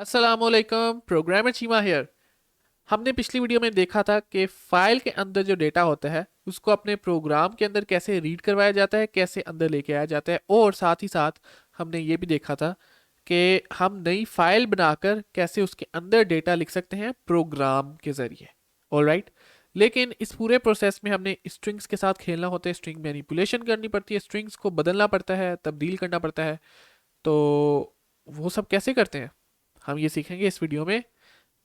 अस्सलामुअलैकुम, programmer Cheema here. हमने पिछली वीडियो में देखा था कि फाइल के अंदर जो डेटा होता है उसको अपने प्रोग्राम के अंदर कैसे रीड करवाया जाता है, कैसे अंदर लेके आया जाता है, और साथ ही साथ हमने ये भी देखा था कि हम नई फाइल बनाकर कैसे उसके अंदर डेटा लिख सकते हैं प्रोग्राम के ज़रिए। ऑलराइट, लेकिन इस पूरे प्रोसेस में हमने स्ट्रिंग्स के साथ खेलना होता है, स्ट्रिंग मैनिपुलेशन करनी पड़ती है, स्ट्रिंग्स को बदलना पड़ता है, तब्दील करना पड़ता है। तो वो सब कैसे करते हैं हम ये सीखेंगे इस वीडियो में।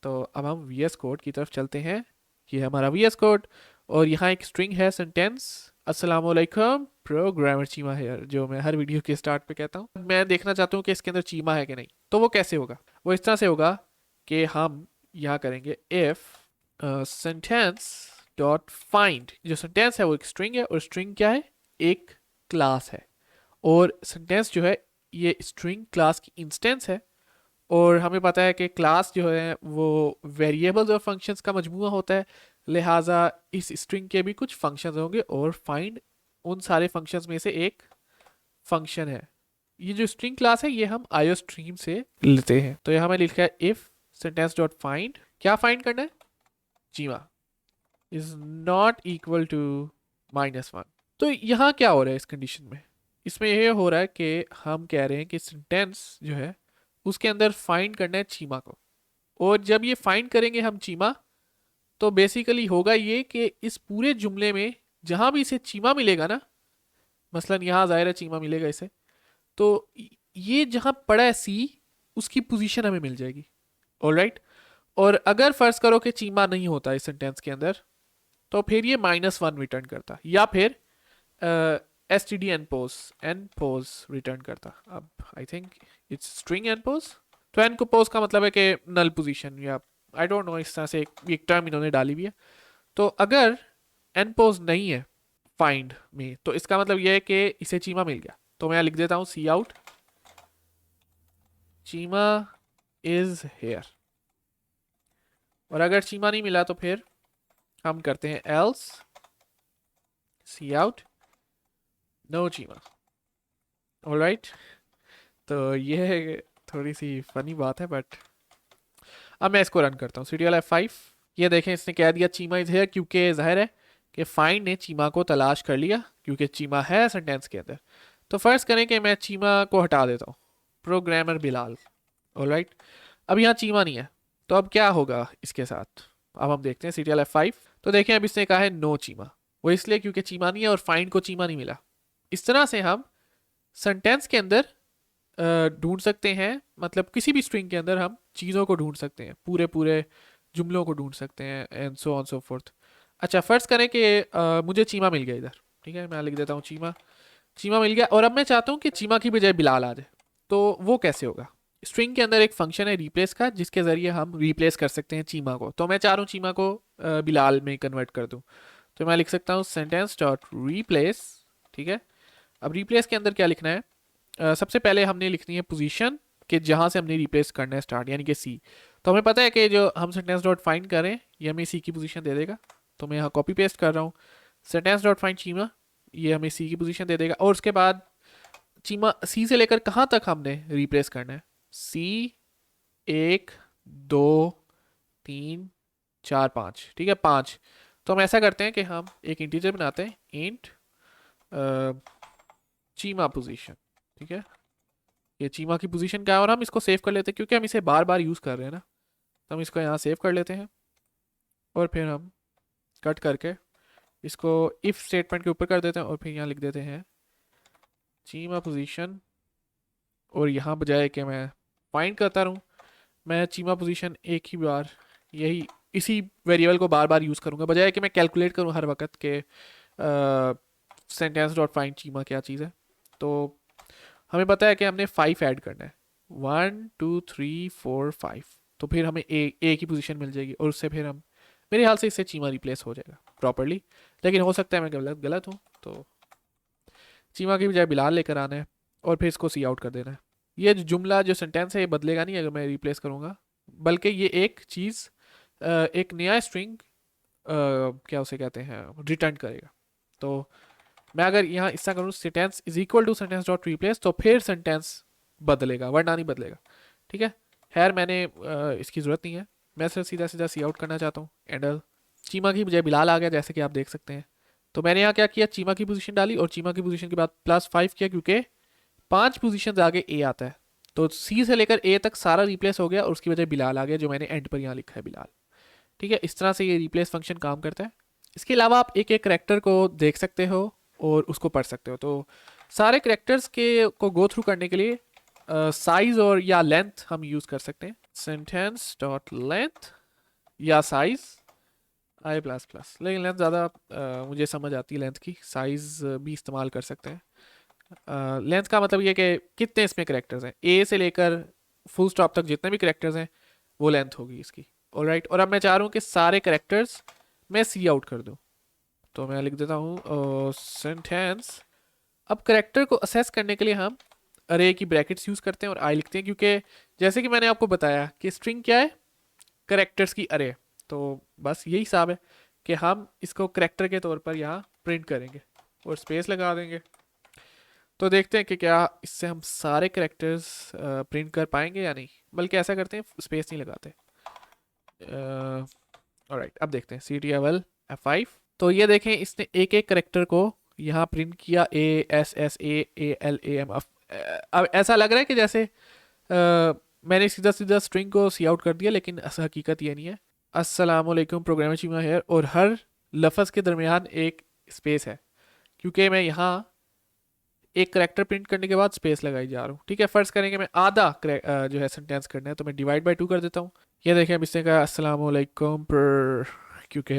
तो अब हम वी एस कोड की तरफ चलते हैं। ये है हमारा वी एस कोड और यहाँ एक स्ट्रिंग है सेंटेंस। अस्सलामुअलैकुम, प्रोग्रामर चीमा है, जो मैं हर वीडियो के स्टार्ट पे कहता हूँ। मैं देखना चाहता हूँ कि इसके अंदर चीमा है कि नहीं। तो वो कैसे होगा? वो इस तरह से होगा कि हम यहाँ करेंगे इफ सेंटेंस डॉट फाइंड। जो सेंटेंस है वो एक स्ट्रिंग है, और स्ट्रिंग क्या है? एक क्लास है। और सेंटेंस जो है ये स्ट्रिंग क्लास की इंस्टेंस है। और हमें पता है कि क्लास जो है वो वेरिएबल्स और फंक्शंस का मजमूआ होता है, लिहाजा इस स्ट्रिंग के भी कुछ फंक्शंस होंगे, और फाइंड उन सारे फंक्शंस में से एक फंक्शन है। ये जो स्ट्रिंग क्लास है ये हम आईओ स्ट्रीम से लेते हैं। तो यहाँ हमें लिखा है इफ सेंटेंस डॉट फाइंड। क्या फाइंड करना है? जीवा इज नॉट इक्वल टू -1। तो यहाँ क्या हो रहा है इस कंडीशन में? इसमें यह हो रहा है कि हम कह रहे हैं कि सेंटेंस जो है उसके अंदर फाइंड करना है चीमा को। और जब ये फाइंड करेंगे हम चीमा, तो बेसिकली होगा ये कि इस पूरे जुमले में जहां भी इसे चीमा मिलेगा ना, मसलन यहाँ जाहिर है चीमा मिलेगा इसे, तो ये जहां पड़ा है सी, उसकी पोजीशन हमें मिल जाएगी। ऑलराइट, और अगर फर्ज करो कि चीमा नहीं होता इस सेंटेंस के अंदर, तो फिर ये -1 रिटर्न करता, या फिर S T D npos return करता। अब I think it's string npos. तो एन को पोज का मतलब है कि नल पोजीशन, या आई डोंट नो, इस तरह से एक टर्म इन्होंने डाली हुई है। तो अगर एन पोज नहीं है फाइंड में, तो इसका मतलब यह है कि इसे चीमा मिल गया। तो मैं लिख देता हूँ सी आउट चीमा इज हेयर। और अगर चीमा नहीं मिला तो फिर हम करते हैं एल्स सी आउट नो चीमा। ऑलराइट, तो ये थोड़ी सी फनी बात है, बट अब मैं इसको रन करता हूँ। Serial F5। ये देखें, इसने कह दिया चीमा इज हेयर, क्योंकि जाहिर है कि फाइंड ने चीमा को तलाश कर लिया, क्योंकि चीमा है सेंटेंस के अंदर। तो फर्ज करें कि मैं चीमा को हटा देता हूँ, प्रोग्रामर बिलाल। ऑलराइट, अब यहाँ चीमा नहीं है, तो अब क्या होगा इसके साथ? अब हम देखते हैं सीरियल F5। तो देखें, अब इसने कहा है नो चीमा। वो इसलिए क्योंकि चीमा नहीं है और फाइंड को चीमा नहीं मिला। इस तरह से हम सेंटेंस के अंदर ढूंढ सकते हैं, मतलब किसी भी स्ट्रिंग के अंदर हम चीज़ों को ढूंढ सकते हैं, पूरे पूरे जुमलों को ढूंढ सकते हैं, and so on so fourth. अच्छा, फर्ज करें कि मुझे चीमा मिल गया इधर। ठीक है, मैं लिख देता हूँ चीमा। चीमा मिल गया, और अब मैं चाहता हूँ कि चीमा की बजाय बिलाल आ जाए। तो वो कैसे होगा? स्ट्रिंग के अंदर एक फंक्शन है रिप्लेस का, जिसके ज़रिए हम रिप्लेस कर सकते हैं चीमा को। तो मैं चाह रहा हूँ चीमा को बिलाल में कन्वर्ट कर दूँ। तो मैं लिख सकता हूँ सेंटेंस डॉट रिप्लेस। ठीक है, अब रिप्लेस के अंदर क्या लिखना है? सबसे पहले हमने लिखनी है पोजीशन कि जहाँ से हमने रिप्लेस करना है स्टार्ट, यानी कि सी। तो हमें पता है कि जो हम सेंटेंस डॉट फाइंड करें ये हमें सी की पोजीशन दे देगा। तो मैं यहाँ कॉपी पेस्ट कर रहा हूँ, सेंटेंस डॉट फाइंड चीमा, ये हमें सी की पोजीशन दे देगा। और उसके बाद चीमा सी से लेकर कहाँ तक हमने रिप्लेस करना है? सी 1 2 3 4 5। ठीक है, 5। तो हम ऐसा करते हैं कि हम एक इंटीजर बनाते हैं, इंट चीमा पोजीशन। ठीक है, ये चीमा की पोजीशन क्या है, और हम इसको सेव कर लेते हैं क्योंकि हम इसे बार बार यूज़ कर रहे हैं ना। तो हम इसको यहाँ सेव कर लेते हैं, और फिर हम कट करके इसको इफ स्टेटमेंट के ऊपर कर देते हैं, और फिर यहाँ लिख देते हैं चीमा पोजीशन। और यहाँ बजाय कि मैं फाइंड करता रहूँ, मैं चीमा पोजीशन एक ही बार यही इसी वेरिएबल को बार बार यूज़ करूँगा, बजाय कि मैं कैलकुलेट करूँ हर वक्त के सेंटेंस डॉट फाइंड चीमा क्या चीज़ है। तो हमें पता है कि हमने 5 ऐड करना है, 1 2 3 4 5। तो फिर हमें ए की पोजीशन मिल जाएगी, और उससे फिर हम, मेरे ख्याल से इससे चीमा रिप्लेस हो जाएगा प्रॉपरली। लेकिन हो सकता है मैं गलत हूँ। तो चीमा की बजाय बिलाल लेकर आना है, और फिर इसको सी आउट कर देना है। ये जो जुमला जो सेंटेंस है ये बदलेगा नहीं अगर मैं रिप्लेस करूँगा, बल्कि ये एक चीज़ एक नया स्ट्रिंग क्या उसे कहते हैं रिटर्न करेगा। तो मैं अगर यहाँ इस तरह करूँ sentence is equal to sentence dot replace, तो फिर सेंटेंस बदलेगा, वरना नहीं बदलेगा। ठीक है, खैर मैंने इसकी ज़रूरत नहीं है, मैं सिर्फ सीधा सीधा सी आउट करना चाहता हूँ। एंड चीमा की बजाय बिलाल आ गया, जैसे कि आप देख सकते हैं। तो मैंने यहाँ क्या किया, चीमा की पोजीशन डाली और चीमा की पोजीशन के बाद +5 किया, क्योंकि 5 पोजीशन आगे ए आता है। तो सी से लेकर ए तक सारा रिप्लेस हो गया और उसकी वजह बिलाल आ गया, जो मैंने एंड पर यहाँ लिखा है बिलाल। ठीक है, इस तरह से ये रिप्लेस फंक्शन काम करता है। इसके अलावा आप एक एक करेक्टर को देख सकते हो और उसको पढ़ सकते हो। तो सारे करेक्टर्स के को गो थ्रू करने के लिए साइज और या लेंथ हम यूज़ कर सकते हैं। सेंटेंस डॉट लेंथ या साइज आई प्लस प्लस, लेकिन लेंथ ज़्यादा मुझे समझ आती है लेंथ की, साइज भी इस्तेमाल कर सकते हैं। लेंथ का मतलब ये कि कितने इसमें करेक्टर्स हैं, ए से लेकर फुल स्टॉप तक जितने भी करेक्टर्स हैं वो लेंथ होगी इसकी। ऑलराइट, और अब मैं चाह रहा हूँ कि सारे करेक्टर्स मैं सी आउट कर दूँ। तो मैं लिख देता हूँ सेंटेंस। अब करेक्टर को असेस करने के लिए हम अरे की ब्रैकेट्स यूज़ करते हैं और आई लिखते हैं, क्योंकि जैसे कि मैंने आपको बताया कि स्ट्रिंग क्या है, करेक्टर्स की अरे। तो बस यही हिसाब है कि हम इसको करेक्टर के तौर पर यहाँ प्रिंट करेंगे और स्पेस लगा देंगे। तो देखते हैं कि क्या इससे हम सारे करेक्टर्स प्रिंट कर पाएंगे या नहीं, बल्कि ऐसा करते हैं स्पेस नहीं लगाते। ऑलराइट, अब देखते हैं CTRL F5। तो ये देखें, इसने एक एक करेक्टर को यहाँ प्रिंट किया, ASSAALAM। अब ऐसा लग रहा है कि जैसे मैंने सीधा सीधा स्ट्रिंग को सी आउट कर दिया, लेकिन हकीकत ये नहीं है। अस्सलाम वालेकुम, प्रोग्रामर चीमा हियर, और हर लफ्ज़ के दरमियान एक स्पेस है, क्योंकि मैं यहाँ एक करेक्टर प्रिंट करने के बाद स्पेस लगाई जा रहा हूँ। ठीक है, फ़र्ज़ करें कि मैं आधा जो है सेंटेंस करना है, तो मैं डिवाइड बाय 2 कर देता हूँ। ये देखें, अब इसने कहा अस्सलाम वालेकुम पर, क्योंकि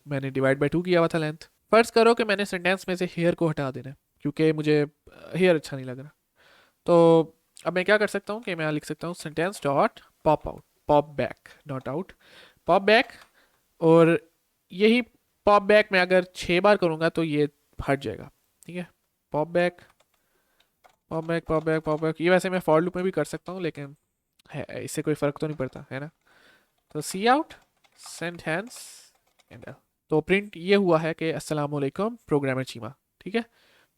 मैंने डिवाइड बाय 2 किया हुआ था लेंथ। फ़र्ज़ करो कि मैंने सेंटेंस में से हेयर को हटा देना है, क्योंकि मुझे हेयर अच्छा नहीं लग रहा। तो अब मैं क्या कर सकता हूँ कि मैं लिख सकता हूँ sentence dot pop out, pop back not out, pop back. और यही पॉप बैक मैं अगर 6 बार करूँगा तो ये हट जाएगा। ठीक है, pop back pop back pop back pop back. ये वैसे मैं फॉर लूप में भी कर सकता हूँ, लेकिन है इससे कोई फ़र्क तो नहीं पड़ता है ना। तो सी आउट सेंटेंस एंड तो प्रिंट ये हुआ है कि अस्सलाम वालेकुम प्रोग्रामर चीमा। ठीक है,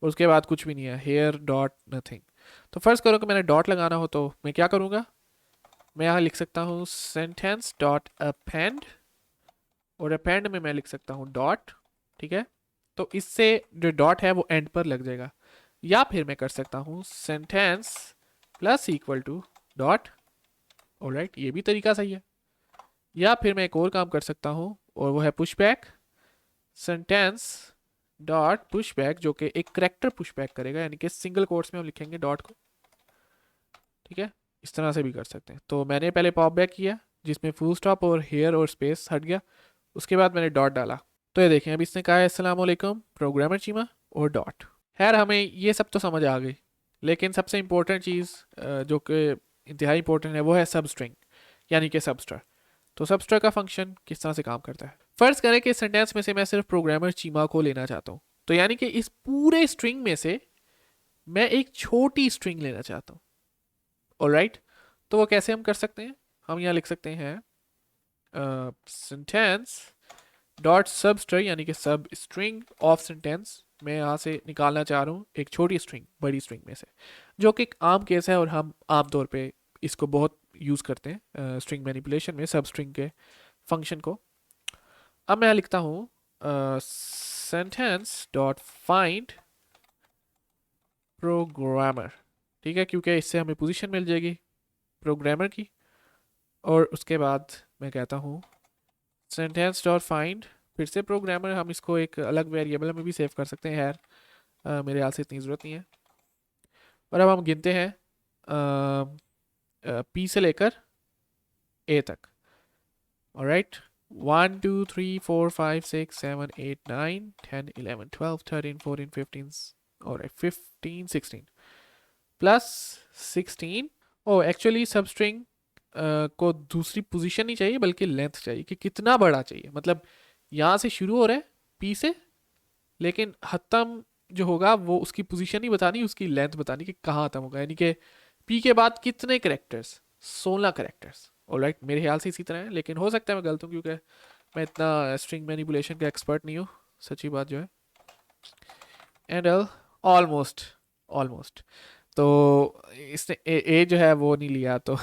और उसके बाद कुछ भी नहीं है, हेयर डॉट नथिंग। तो फर्स्ट करो कि मैंने डॉट लगाना हो तो मैं क्या करूँगा, मैं यहाँ लिख सकता हूँ सेंटेंस डॉट अपेंड, और अपेंड में मैं लिख सकता हूँ डॉट। ठीक है, तो इससे जो डॉट है वो एंड पर लग जाएगा। या फिर मैं कर सकता हूँ sentence plus equal to dot. Alright, ये भी तरीका सही है। या फिर मैं एक और काम कर सकता हूँ, और वो है push back, sentence dot push back, जो कि एक करेक्टर पुश बैक करेगा, यानी कि सिंगल कोट्स में हम लिखेंगे डॉट को। ठीक है, इस तरह से भी कर सकते हैं। तो मैंने पहले पॉप बैक किया जिसमें फुल स्टॉप और हेयर और स्पेस हट गया, उसके बाद मैंने डॉट डाला। तो ये देखें, अब इसने कहा है अस्सलाम वालेकुम प्रोग्रामर चीमा और डॉट। खैर हमें ये सब तो समझ आ गई, लेकिन सबसे इंपॉर्टेंट चीज़ जो कि इंतहाई इंपॉर्टेंट है वो है सब स्ट्रिंग, यानी कि सबस्ट्र। तो सबस्ट्र का फंक्शन किस तरह से काम करता है। फर्ज करें कि सेंटेंस में से मैं सिर्फ प्रोग्रामर चीमा को लेना चाहता हूँ, तो यानी कि इस पूरे स्ट्रिंग में से मैं एक छोटी स्ट्रिंग लेना चाहता हूँ। ऑलराइट, तो वो कैसे हम कर सकते हैं, हम यहाँ लिख सकते हैं सेंटेंस डॉट सब स्ट्रिंग, यानी कि सब स्ट्रिंग ऑफ सेंटेंस। मैं यहाँ से निकालना चाह रहा हूँ एक छोटी स्ट्रिंग बड़ी स्ट्रिंग में से, जो कि एक आम केस है और हम आमतौर पे इसको बहुत यूज़ करते हैं स्ट्रिंग मैनिपुलेशन में, सब स्ट्रिंग के फंक्शन को। अब मैं लिखता हूँ सेंटेंस डॉट फाइंड प्रोग्रामर। ठीक है, क्योंकि इससे हमें पोजीशन मिल जाएगी प्रोग्रामर की। और उसके बाद मैं कहता हूँ सेंटेंस डॉट फाइंड फिर से प्रोग्रामर। हम इसको एक अलग वेरिएबल में भी सेव कर सकते हैं, यार मेरे ख्याल से इतनी ज़रूरत नहीं है। और अब हम गिनते हैं पी से लेकर ए तक। ऑलराइट, 1 2 3 4 5 6 7 8 9 10 11 12 13 14 15 और 15 16 प्लस 16। ओ एक्चुअली सब स्ट्रिंग को दूसरी पोजीशन नहीं चाहिए बल्कि लेंथ चाहिए, कि कितना बड़ा चाहिए। मतलब यहाँ से शुरू हो रहा है पी से, लेकिन ख़त्म जो होगा वो उसकी पोजीशन नहीं बतानी, उसकी लेंथ बतानी कि कहाँ ख़त्म होगा। यानी कि पी के बाद कितने करेक्टर्स, 16 करेक्टर्स। ऑलराइट, मेरे ख्याल से इसी तरह है, लेकिन हो सकता है मैं गलत हूँ, क्योंकि मैं इतना स्ट्रिंग मैनिपुलेशन का एक्सपर्ट नहीं हूँ, सच्ची बात जो है। And almost almost. तो इसने ए जो है वो नहीं लिया, तो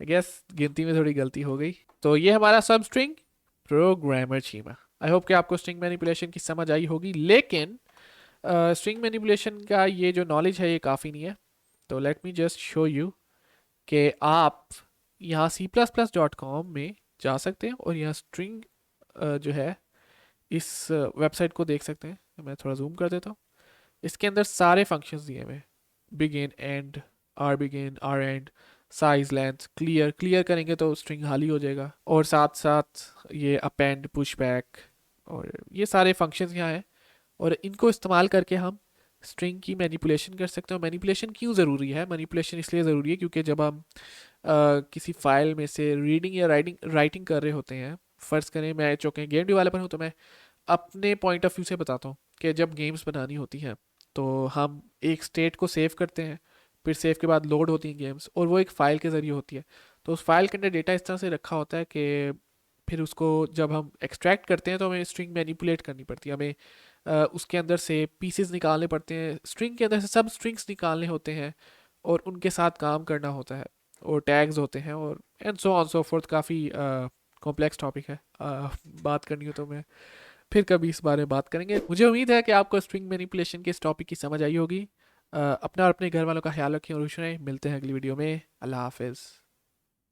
आई गेस गिनती में थोड़ी गलती हो गई। तो ये हमारा सब स्ट्रिंग प्रोग्रामर छीमा। आई होप कि आपको स्ट्रिंग मैनिपुलेशन की समझ आई होगी, लेकिन स्ट्रिंग मैनिपुलेशन का ये जो नॉलेज है ये काफ़ी नहीं है। तो let me just show you कि आप यहाँ c++.com में जा सकते हैं और यहाँ स्ट्रिंग जो है इस वेबसाइट को देख सकते हैं। मैं थोड़ा जूम कर देता हूँ। इसके अंदर सारे फंक्शंस दिए हुए हैं, begin, end, R begin, R end, size, length, clear, clear करेंगे तो स्ट्रिंग खाली हो जाएगा, और साथ साथ ये अपेंड, पुश बैक, और ये सारे फंक्शंस यहाँ हैं। और इनको इस्तेमाल करके हम स्ट्रिंग की मैनिपुलेशन कर सकते हैं। मैनिपुलेशन क्यों ज़रूरी है? मैनिपुलेशन इसलिए ज़रूरी है क्योंकि जब हम किसी फाइल में से रीडिंग या राइटिंग कर रहे होते हैं, फ़र्ज़ करें मैं चूँकि गेम डेवलपर हूँ तो मैं अपने पॉइंट ऑफ व्यू से बताता हूँ कि जब गेम्स बनानी होती हैं तो हम एक स्टेट को सेव करते हैं, फिर सेव के बाद लोड होती हैं गेम्स, और वो एक फ़ाइल के ज़रिए होती है। तो उस फाइल के अंदर डेटा इस तरह से रखा होता है कि फिर उसको जब हम एक्सट्रैक्ट करते हैं तो हमें स्ट्रिंग मैनिपुलेट करनी पड़ती है। हमें उसके अंदर से पीसेस निकालने पड़ते हैं, स्ट्रिंग के अंदर से सब स्ट्रिंग्स निकालने होते हैं और उनके साथ काम करना होता है, और टैग्स होते हैं, और and so on so fourth. काफ़ी कॉम्प्लेक्स टॉपिक है, बात करनी हो तो मैं फिर कभी इस बारे में बात करेंगे। मुझे उम्मीद है कि आपको स्ट्रिंग मैनिपुलेशन के इस टॉपिक की समझ आई होगी। अपना और अपने घर वालों का ख्याल रखें और खुश रहें। मिलते हैं अगली वीडियो में। अल्लाह हाफिज़।